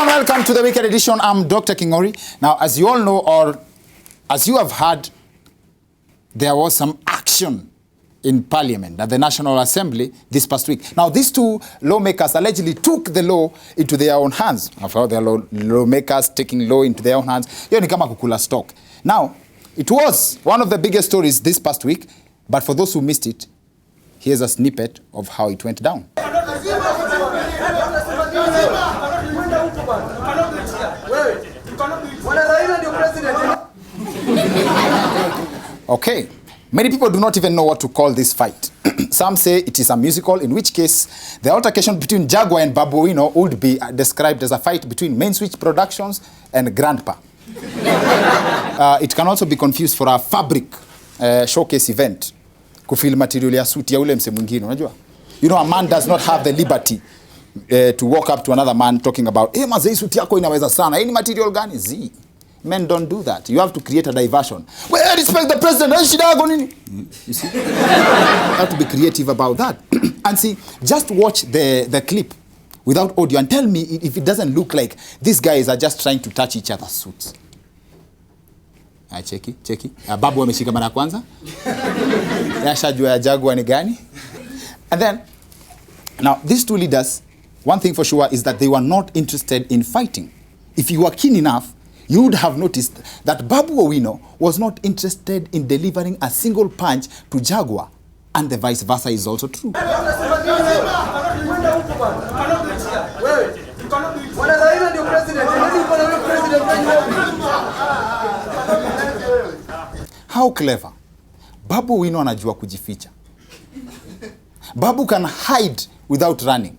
and welcome to the weekend edition. I'm Dr. Kingori. Now, as you all know, or as you have heard, there was some action in Parliament at the National Assembly this past week. Now, these two lawmakers allegedly took the law into their own hands. I've heard their lawmakers taking law into their own hands. Hiyo ni kama kukula stock. Now, it was one of the biggest stories this past week, but for those who missed it, here's a snippet of how it went down. Okay, many people do not even know what to call this fight. Some say it is a musical, in which case the altercation between Jaguar and Babu Owino would be described as a fight between Main Switch Productions and Grandpa. It can also be confused for a fabric showcase event. Kufil material ya suit ya ule mse mwingine, unajua? You know, a man does not have the liberty to walk up to another man talking about, hey, mazei suit yako inaweza sana. Any material gani? Z. Men don't do that. You have to create a diversion. Well, I respect the president. You see? You have to be creative about that. And see, just watch the clip without audio and tell me if it doesn't look like these guys are just trying to touch each other's suits. Cheki. Babu ameshika mara kwanza. Yashajua ya Jaguar ni gani. And then, now, these two leaders, one thing for sure is that they were not interested in fighting. If you were keen enough, you would have noticed that Babu Owino was not interested in delivering a single punch to Jaguar, and the vice versa is also true. How clever. Babu Owino anajua kujificha. Babu can hide without running.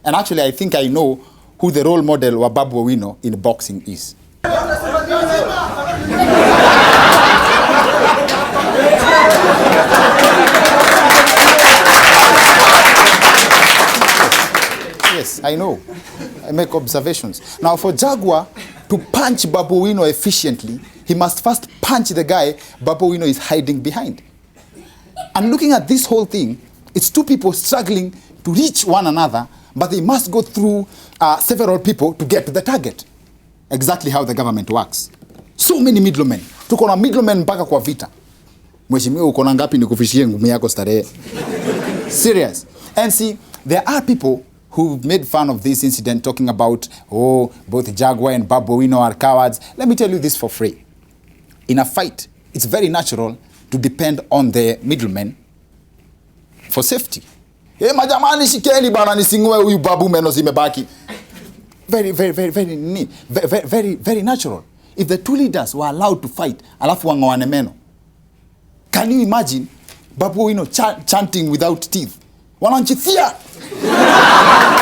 And actually, I think I know who the role model wa Babu Owino in boxing is. Yes, I know. I make observations. Now, for Jaguar to punch Babu Owino efficiently, he must first punch the guy Babu Owino is hiding behind. And looking at this whole thing, it's two people struggling to reach one another, but they must go through several people to get to the target. Exactly how the government works. So many middlemen. Tuko na middlemen mpaka kwa vita. Mheshimiwa uko na ngapi nikufishie ngumi yako starehe? Serious. And see, there are people who made fun of this incident talking about, oh, both Jaguar and Babu Owino are cowards. Let me tell you this for free. In a fight, it's very natural to depend on the middlemen for safety. Hey, majamani shikeni bana nisingwe huyu Babu meno zimebaki. Very natural. If the two leaders were allowed to fight, alafu wangoane meno. Can you imagine Babu Owino chanting without teeth? Wananchithia!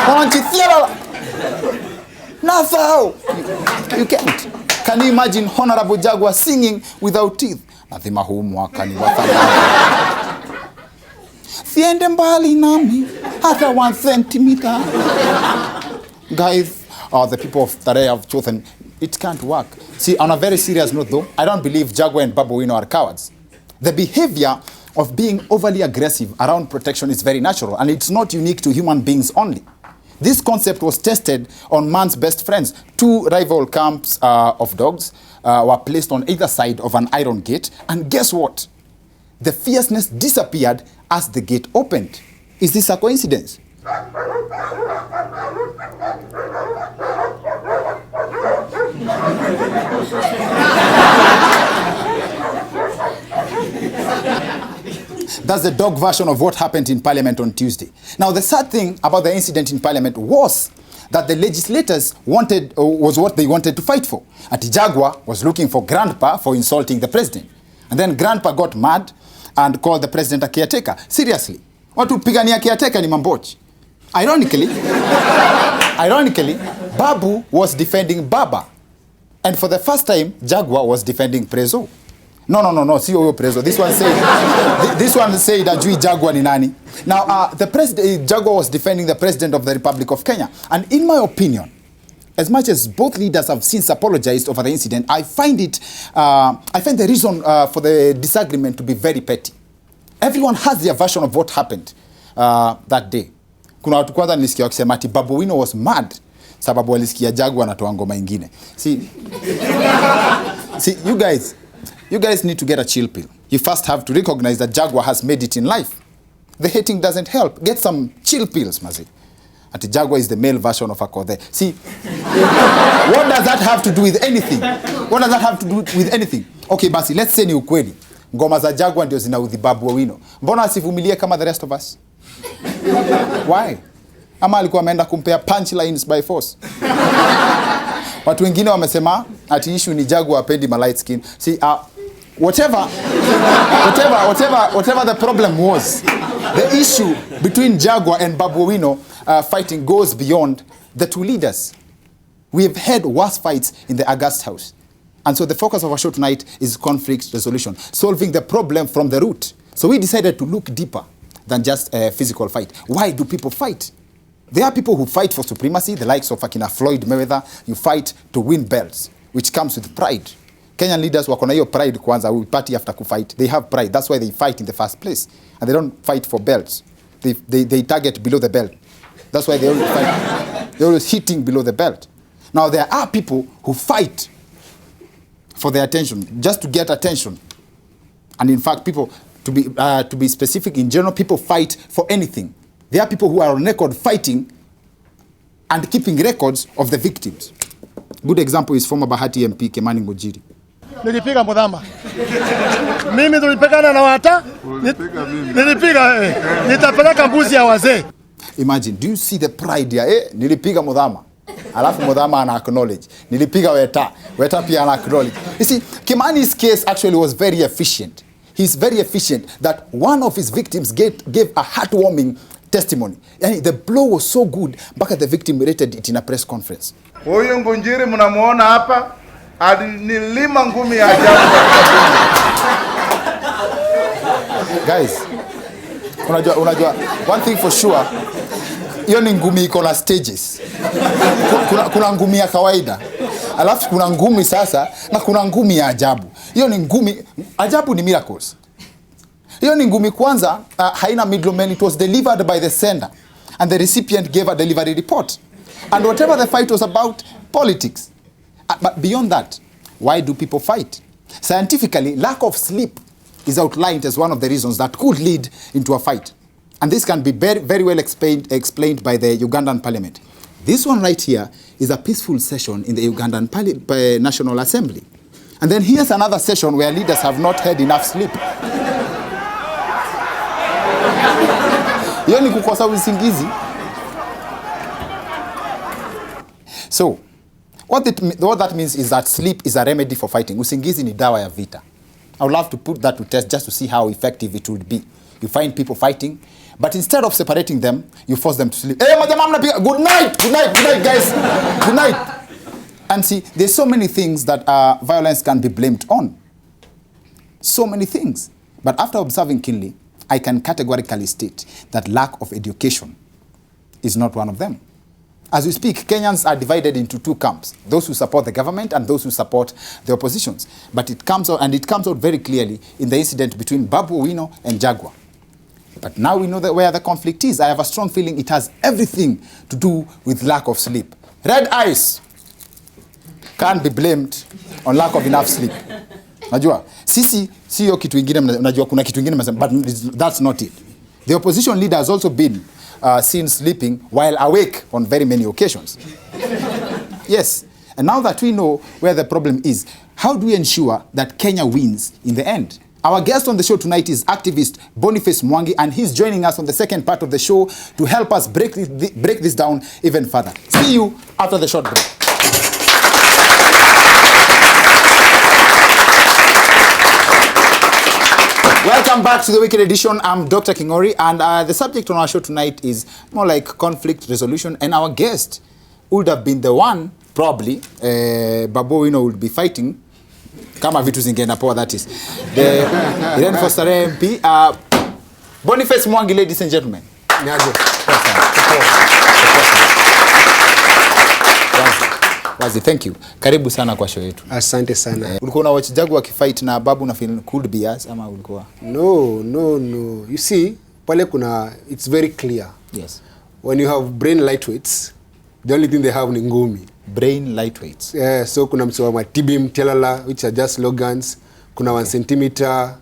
Wananchithia! Nothing. You can't. Can you imagine Honorable Jaguar singing without teeth? Nathima huu mwaka ni wathamani. Siende mbali nami, hata 1 centimeter. Guys, the people of Tarehe have chosen, it can't work. See, on a very serious note though, I don't believe Jaguar and Babu Owino are cowards. The behavior of being overly aggressive around protection is very natural, and it's not unique to human beings only. This concept was tested on man's best friends. Two rival camps of dogs were placed on either side of an iron gate, and guess what? The fierceness disappeared as the gate opened. Is this a coincidence? That's the dog version of what happened in Parliament on Tuesday. Now, the sad thing about the incident in Parliament was that the legislators was what they wanted to fight for. Ati Jaguar was looking for Grandpa for insulting the president. And then Grandpa got mad and called the president a caretaker. Seriously. Watu pigania caretaker ni mambochi. Ironically, Babu was defending Baba. And for the first time, Jaguar was defending Prezo. No, see your Prezo. This one said ajui Jaguar ni nani. Now, Jaguar was defending the president of the Republic of Kenya. And in my opinion, as much as both leaders have since apologized over the incident, I find the reason for the disagreement to be very petty. Everyone has their version of what happened that day. Kuna watu kwanza nilisikia wakisema ati Babu Owino was mad sababu walisikia Jaguar anatoa ngoma nyingine. See, you guys need to get a chill pill. You first have to recognize that Jaguar has made it in life. The hating doesn't help. Get some chill pills, mazi. And Jaguar is the male version of Akothee. See, what does that have to do with anything? What does that have to do with anything? Okay, basi, let's say ni ukweli. Ngoma za Jaguar ndio zinaudhi Babu Owino. Mbona asivumilie kama the rest of us? Why? Ama alikuwa ameenda kumpea punchlines by force. Watu wengine wamesema ati issue ni Jaguar apendi ma light skin. See, whatever the problem was, the issue between Jaguar and Babu Owino fighting goes beyond the two leaders. We have had worse fights in the August House. And so the focus of our show tonight is conflict resolution, solving the problem from the root. So we decided to look deeper than just a physical fight. Why do people fight? There are people who fight for supremacy, the likes of Floyd Mayweather. You fight to win belts, which comes with pride. Kenyan leaders wako na hiyo pride kwanza, we party after kufight. They have pride. That's why they fight in the first place. And they don't fight for belts. They target below the belt. That's why they always fight. They're always hitting below the belt. Now there are people who fight for their attention, just to get attention. And in fact, people, to be specific, in general, people fight for anything. There are people who are on record fighting and keeping records of the victims. Good example is former Bahati MP Kimani Ngujiri. Nilipiga Mudhama. Mimi tulipigana na wata. Nilipiga nitapeleka mbuzi ya wazee. Imagine, do you see the pride ya nilipiga Mudhama. Alafu Mudhama ana acknowledge. Nilipiga Weta pia ana acknowledge. You see, Kimani's case actually was very efficient. He's very efficient that one of his victims gave a heartwarming testimony. And the blow was so good, mpaka the victim rated it in a press conference. Huyu Ngunjiri mnamuona hapa, alinilima ngumi ya ajabu. Guys, unajua one thing for sure, hiyo ni ngumi iko na stages. Kuna ngumi ya kawaida, alafu kuna ngumi sasa, na kuna ngumi ya ajabu. Hiyo ni ngumi, ajabu ni miracles. Hiyo ni ngumi kwanza, haina middleman, it was delivered by the sender. And the recipient gave a delivery report. And whatever the fight was about, politics. But beyond that, why do people fight? Scientifically, lack of sleep is outlined as one of the reasons that could lead into a fight. And this can be very, very well explained by the Ugandan parliament. This one right here is a peaceful session in the Ugandan National Assembly. And then here's another session where leaders have not had enough sleep. Hiyo ni kukosa usingizi. So, what that means is that sleep is a remedy for fighting. Usingizi ni dawa ya vita. I would love to put that to test just to see how effective it would be. You find people fighting, but instead of separating them, you force them to sleep. Hey, good night, guys. Good night. And see, there's so many things that violence can be blamed on. So many things. But after observing keenly, I can categorically state that lack of education is not one of them. As we speak, Kenyans are divided into two camps, those who support the government and those who support the oppositions. But it comes out very clearly in the incident between Babu Owino and Jaguar. But now we know where the conflict is. I have a strong feeling it has everything to do with lack of sleep. Red eyes can't be blamed on lack of enough sleep. Najua, sisi siyo kitu ingine, najua kuna kitu ingine, but that's not it. The opposition leader has also been seen sleeping while awake on very many occasions. Yes, and now that we know where the problem is, how do we ensure that Kenya wins in the end? Our guest on the show tonight is activist Boniface Mwangi, and he's joining us on the second part of the show to help us break this down even further. See you after the short break. Welcome back to the Weekend Edition. I'm Dr. Kingori, and the subject on our show tonight is more like conflict resolution. And our guest would have been the one, probably, Babu Owino would be fighting. Kama vitu zingeenda poa, that is. The Irene Foster MP, Boniface Mwangi, ladies and gentlemen. Wazi, thank you. Karibu sana kwa show yetu. Asante sana. Ulikuwa na watch Jaguar akifight na Babu na feel could be as ama ulikuwa? No. You see, pale kuna, it's very clear. Yes. When you have brain lightweights The only thing they have ni ngumi. Brain lightweights. Yeah, so kuna msema tibim telala, which are just slogans. Kuna 1 centimeter,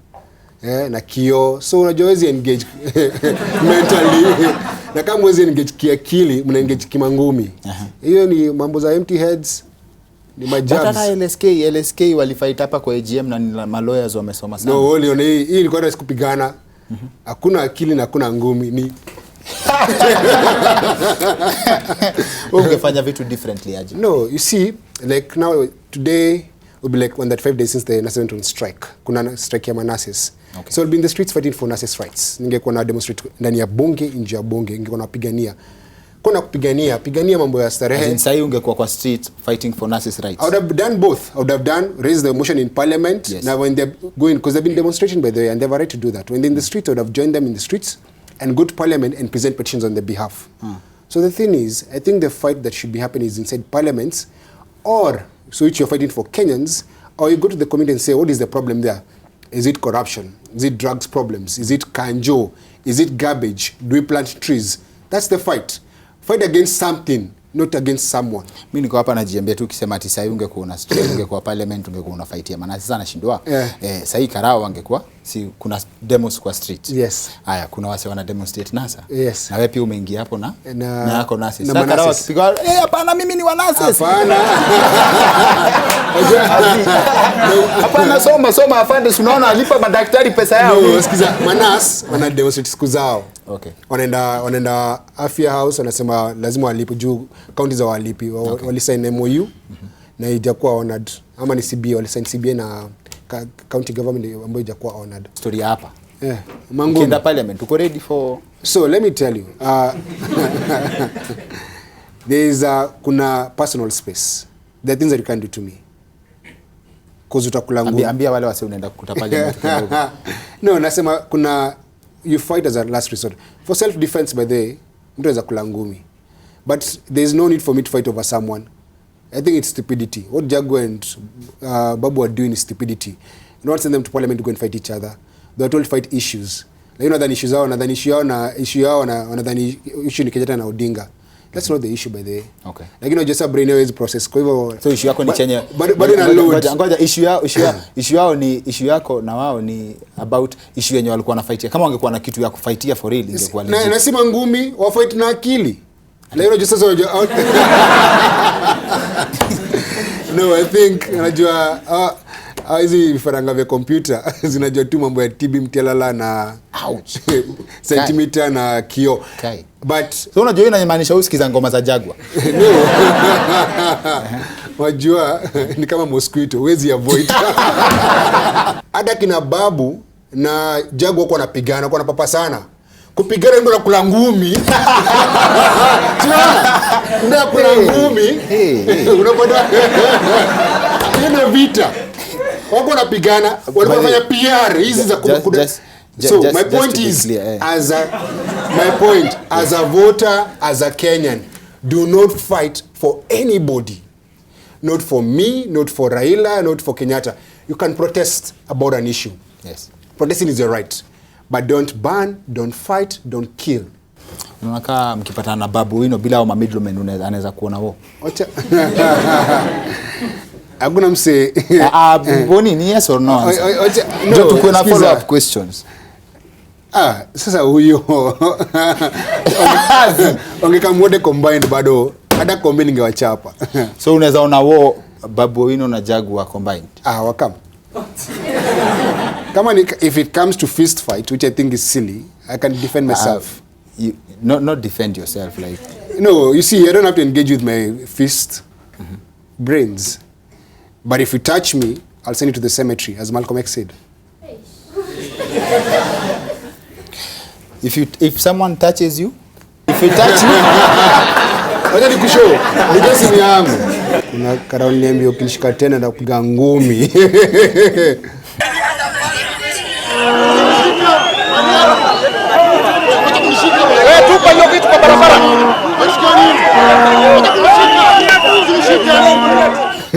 na kio. So unajua wezi engage mentally. Na kama wezi engage kiakili, mna engage kimangumi. Hiyo ni mambo za empty heads. Ni majabs. Hata LSK walifight hapa kwa AGM na malawyers wamesoma sana. No, hii ilikuwa rahisi kupigana. Hakuna akili na hakuna ngumi ni ungefanya vitu differently aje? No, you see, like now today will be like 135 days since the NASS went on strike. Kuna strike ya manasis. Okay. So we'll be in the streets fighting for NASS rights. Ningekuwa na demonstrate ndani ya bunge, nje ya bunge, ningekuwa napigania. Kuna pigania mambo ya starehe. Sasa ungekuwa kwa street fighting for NASS rights. I would have done both. I would have raised the motion in parliament. Yes. Now when they're going, because they've been demonstrating by the way, and they have a right to do that. When they're in the street, I would have joined them in the streets and go to parliament and present petitions on their behalf. So the thing is, I think the fight that should be happening is inside parliaments, or so which you're fighting for Kenyans, or you go to the community and say, what is the problem there? Is it corruption? Is it drugs problems? Is it kanjo? Is it garbage? Do we plant trees? That's the fight. Fight against something, not against someone. Mimi niko hapa najiambia tu ukisema ati sasa ungekuwa una strike, ungekuwa parliament, ungekuwa una fight ya maana sasa anashindwa. Sasa Karao angekuwa si kuna demos kwa street. Yes. Haya kuna wase wana demonstrate NASA. Yes. Na wewe pia umeingia hapo na yako NASA. Sasa Karao akipiga hapana mimi ni wa NASA. Hapana. Hapana soma afande unaona alipa madaktari pesa yao. No, sikiza manas wana demonstrate siku zao. Okay. Wanaenda afya house wanasema lazima walipe juu county za walipi. Wali sign MOU na ijakuwa honored. Ama ni CBA wali sign CBA na county government ambayo ijakuwa honored. Story hapa. Mangu. Kenda parliament uko ready for. So let me tell you. There is kuna personal space. There are things that you can do to me. Cause utakula ngumu. Ambia wale wase unaenda kukuta parliament kidogo. No, nasema kuna you fight as a last resort. For self defense by the way, mtu anaweza kula ngumi. But there is no need for me to fight over someone. I think it's stupidity. What Jagu and Babu are doing is stupidity. You don't send them to parliament to go and fight each other. They are told to fight issues. Like you know issue yao na issue ni Kenyatta na Odinga. That's not the issue by the way. Okay. Lakini just a brainwave process. Kwa hivyo so issue yako ni chenye bado na load. Ngoja issue yao ni issue yako na wao ni about issue yenye walikuwa wanafightia. Kama wangekuwa na kitu ya kufightia for real ingekuwa legit. Na nasema ngumi wa fight na akili. Leo just sasa no, I think unajua hizi vifaranga vya computer zinajua tu mambo ya TB mtelala na centimeter na kio. Okay. But so unajua inamaanisha usikiza ngoma za Jagwa. No. Wajua ni kama mosquito, huwezi avoid. Hata kina Babu na Jagwa wako wanapigana, kwa napapa sana. Kupigana ndio nakula ngumi. Ndio kula ngumi. Unakwenda tena vita. Wako wanapigana, wanafanya PR hizi za kukuda. So my point is as a voter, as a Kenyan, do not fight for anybody. Not for me, not for Raila, not for Kenyatta. You can protest about an issue. Yes. Protesting is your right. But don't ban, don't fight, don't kill. Unakaa mkipatana na Babu Wino bila wa middleman anaweza kuona wao. Acha. Hakuna mse. Boni ni yes or no? No, tuko na follow up questions. Sasa huyo. Ongekamwode combined bado hata kombe ningewachapa. So unaweza ona wao Babu Wino na Jagwa combined. Wakam. If it comes to fist fight, which I think is silly, I can defend myself. Not defend yourself like. No, you see, I don't have to engage with my fist brains. But if you touch me, I'll send you to the cemetery, as Malcolm X said. If someone touches you, if you touch me, wacha nikushow. Ndio simu yangu. Kuna Karao niambia ukishika tena na kupiga ngumi. Tupa hiyo vitu kwa barabara.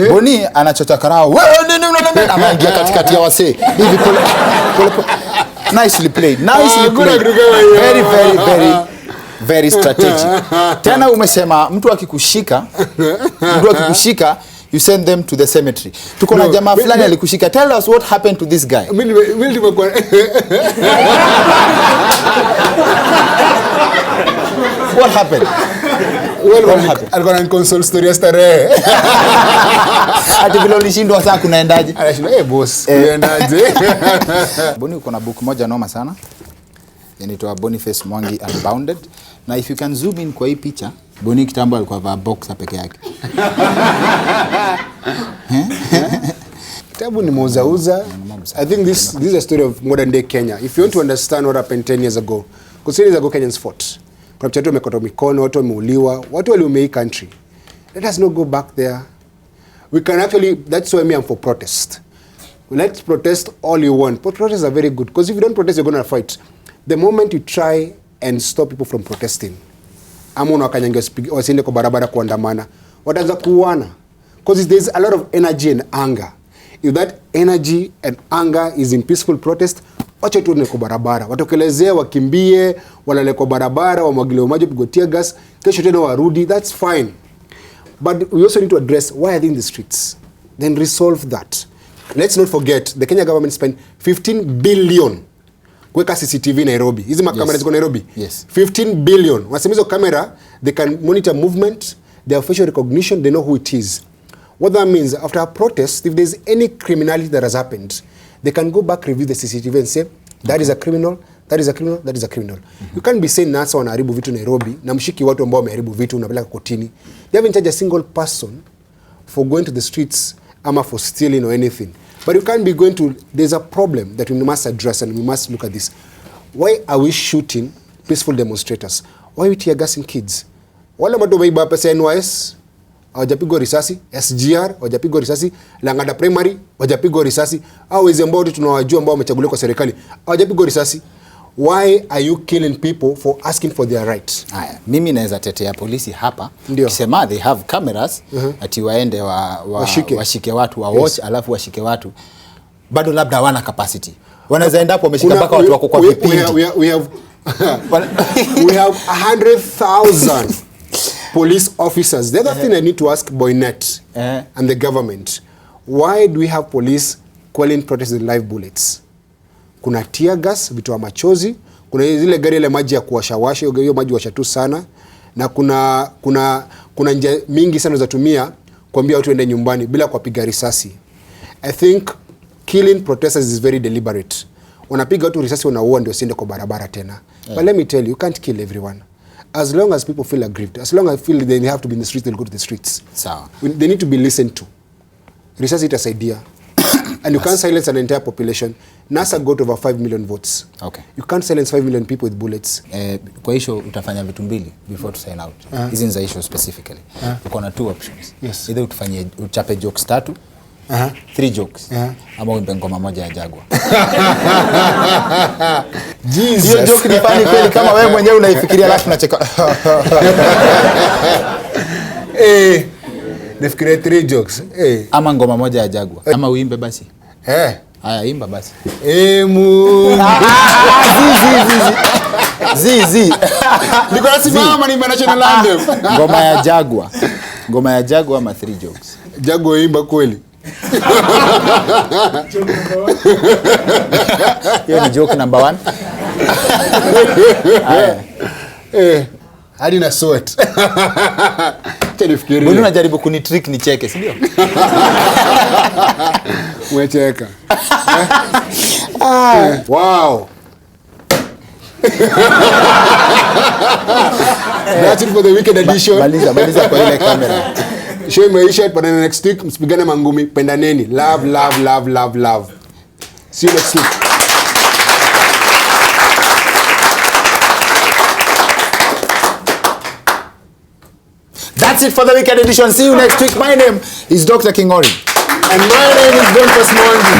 Boni anachota Karao. Wewe nini unaniambia? Anaingia katikati ya wasee. Hivi pole. Nicely played. very strategic. Tena umesema mtu akikushika you send them to the cemetery. Tuko na jamaa fulani alikushika. Tell us what happened to this guy. What happened? Alikuwa na console story ya starehe. Ati vile ulishindwa sasa kunaendaje? Anashinda boss, unaendaje? Boni uko na book moja noma sana. Inaitwa Boniface Mwangi Unbounded. Na if you can zoom in kwa hii picha, Boni kitambo alikuwa vaa boxer peke yake. Kitabu ni mauzauza. I think this is a story of modern day Kenya. If you want to understand what happened 10 years ago, because 10 years ago Kenyans fought. Kuna mchatu wamekata mikono, watu wameuliwa, watu waliumia hii country. Let us not go back there. We can actually, that's why I'm for protest. Let's protest all you want. But protests are very good, because if you don't protest, you're going to fight. The moment you try and stop people from protesting, amuna wakanyangia wasiende kwa barabara kuandamana, wataanza kuuana. Because there's a lot of energy and anger. If that energy and anger is in peaceful protest, wacha tu ni kwa barabara. Watokelezee, wakimbie, walale kwa barabara, wamwagilie maji, pigwe tear gas, kesho tena warudi, that's fine. But we also need to address why are they in the streets. Then resolve that. Let's not forget, the Kenya government spent 15 billion kuweka CCTV Nairobi. Hizi makamera ziko Nairobi. Yes. 15 billion. Wasema hizo camera, they can monitor movement, their facial recognition, they know who it is. What that means, after a protest, if there's any criminality that has happened, they can go back, review the CCTV and say, that is a criminal, that is a criminal, that is a criminal. You can't be saying NASA wanaharibu vitu Nairobi, na mshiki watu ambao wameharibu vitu, unapeleka kotini. They haven't charged a single person for going to the streets, ama for stealing or anything. But you can't be going to, there's a problem that we must address and we must look at this. Why are we shooting peaceful demonstrators? Why are we tear gassing kids? Wale watu wameiba pesa NYS, hawajapigwa risasi, SGR, hawajapigwa risasi, Lang'ata Primary, hawajapigwa risasi, au wezi ambao tunawajua ambao wamechaguliwa kwa serikali, hawajapigwa risasi. Why are you killing people for asking for their rights? Haya, mimi naweza tetea polisi hapa. Ndio. Kisema they have cameras, ati waende washike watu, watch, alafu washike watu. Bado labda hawana capacity. Wanaweza enda hapo wameshika mpaka watu wako kwa vipindi. We have 100,000 police officers. The other thing I need to ask Boynet and the government, why do we have police calling protests with live bullets? Kuna tear gas, vitu wa machozi, kuna zile gari ile maji ya kuwashawasha, hiyo maji washatu sana, na kuna njia mingi sana za tumia kuambia watu waende nyumbani bila kuwapiga risasi. I think killing protesters is very deliberate. Wanapiga watu risasi, wanaua ndio siende kwa barabara tena. But let me tell you, you can't kill everyone. As long as people feel aggrieved, as long as I feel they have to be in the streets, they'll go to the streets. Sawa. They need to be listened to. Risasi itasaidia. And you can't silence an entire population. NASA got over 5 million votes. Okay. You can't silence 5 million people with bullets. Kwa hiyo utafanya vitu mbili before to sign out. Hizi ni za issue specifically. Uko na two options. Yes. Either uchape jokes 3, 3 jokes, ama uimbe ngoma moja ya Jaguar. Jesus. Hiyo joke ni funny kweli kama wewe mwenyewe unaifikiria alafu unacheka. Nafikiria 3 jokes. Ama ngoma moja ya Jaguar. Ama uimbe basi. Haya, imba basi. Zizi. Niko nasimama ni national anthem. Ngoma ya Jaguar ama 3 jokes. Jaguar imba kweli. Hiyo ni joke number 1. Hadi na sweat. Mbona unajaribu kunitrick nicheke, si ndio? Umecheka. Wow. That's it for the weekend edition. Maliza kwa ile kamera. Show maisha but next week msipigane mangumi, pendaneni. Love, love, love, love, love. See you next week. That's it for the weekend edition. See you next week. My name is Dr. Kingori. And my name is Boniface Mwangi.